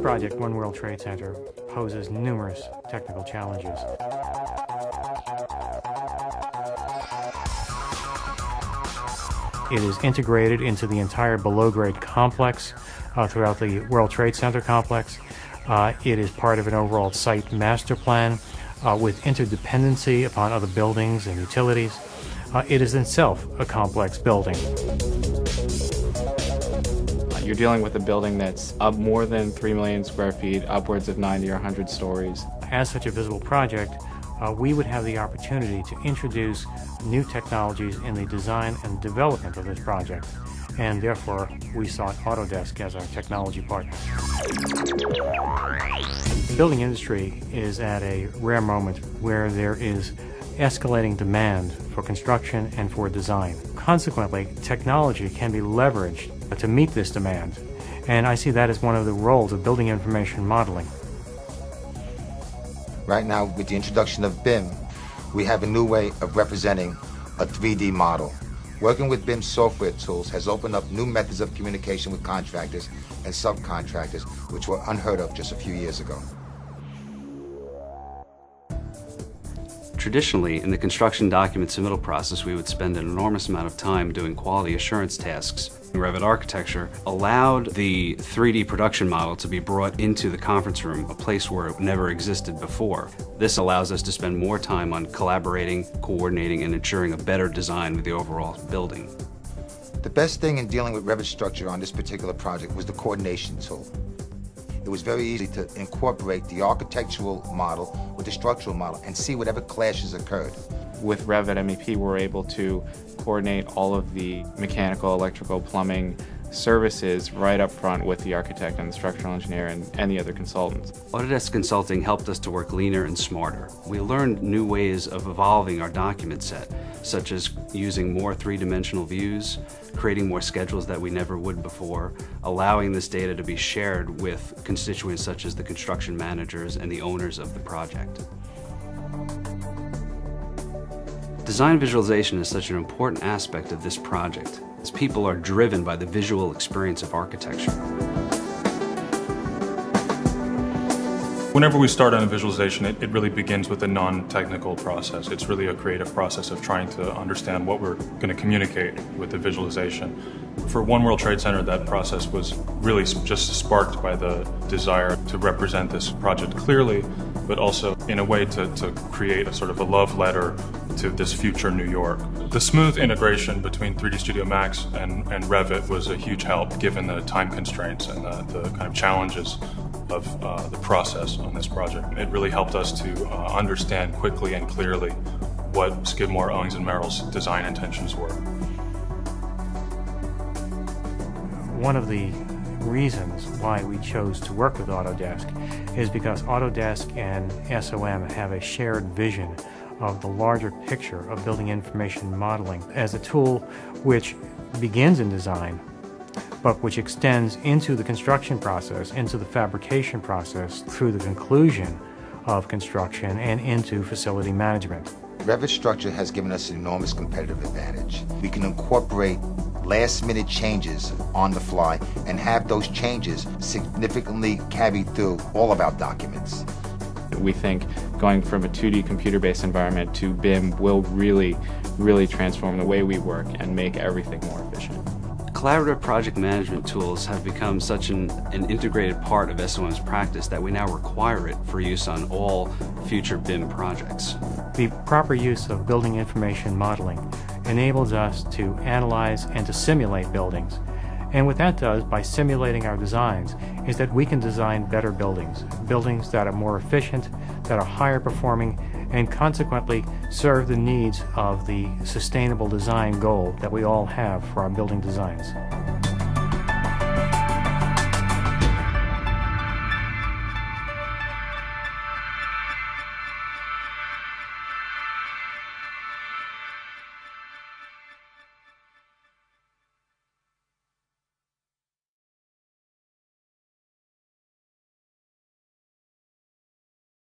project, One World Trade Center, poses numerous technical challenges. It is integrated into the entire below-grade complex throughout the World Trade Center complex. It is part of an overall site master plan with interdependency upon other buildings and utilities. It is itself a complex building. You're dealing with a building that's up more than 3 million square feet, upwards of 90 or 100 stories. As such a visible project, we would have the opportunity to introduce new technologies in the design and development of this project, and therefore we sought Autodesk as our technology partner. The building industry is at a rare moment where there is escalating demand for construction and for design. Consequently, technology can be leveraged to meet this demand, and I see that as one of the roles of building information modeling. Right now, with the introduction of BIM, we have a new way of representing a 3D model. Working with BIM software tools has opened up new methods of communication with contractors and subcontractors, which were unheard of just a few years ago. Traditionally, in the construction document submittal process, we would spend an enormous amount of time doing quality assurance tasks. Revit architecture allowed the 3D production model to be brought into the conference room, a place where it never existed before. This allows us to spend more time on collaborating, coordinating, and ensuring a better design with the overall building. The best thing in dealing with Revit structure on this particular project was the coordination tool. It was very easy to incorporate the architectural model with the structural model and see whatever clashes occurred. With Revit MEP, we're able to coordinate all of the mechanical, electrical, plumbing services right up front with the architect and the structural engineer and the other consultants. Autodesk Consulting helped us to work leaner and smarter. We learned new ways of evolving our document set, such as using more three-dimensional views, creating more schedules that we never would before, allowing this data to be shared with constituents such as the construction managers and the owners of the project. Design visualization is such an important aspect of this project, as people are driven by the visual experience of architecture. Whenever we start on a visualization, it really begins with a non-technical process. It's really a creative process of trying to understand what we're going to communicate with the visualization. For One World Trade Center, that process was really just sparked by the desire to represent this project clearly, but also in a way to create a sort of a love letter to this future New York. The smooth integration between 3D Studio Max and Revit was a huge help given the time constraints and the kind of challenges of the process on this project. It really helped us to understand quickly and clearly what Skidmore, Owings & Merrill's design intentions were. One of the reasons why we chose to work with Autodesk is because Autodesk and SOM have a shared vision of the larger picture of building information modeling as a tool which begins in design but which extends into the construction process, into the fabrication process, through the conclusion of construction and into facility management. Revit structure has given us an enormous competitive advantage. We can incorporate last-minute changes on the fly and have those changes significantly carry through all of our documents. We think going from a 2D computer-based environment to BIM will really transform the way we work and make everything more efficient. Collaborative project management tools have become such an integrated part of SOM's practice that we now require it for use on all future BIM projects. The proper use of building information modeling enables us to analyze and to simulate buildings. And what that does by simulating our designs is that we can design better buildings, buildings that are more efficient, that are higher performing, and consequently serve the needs of the sustainable design goal that we all have for our building designs.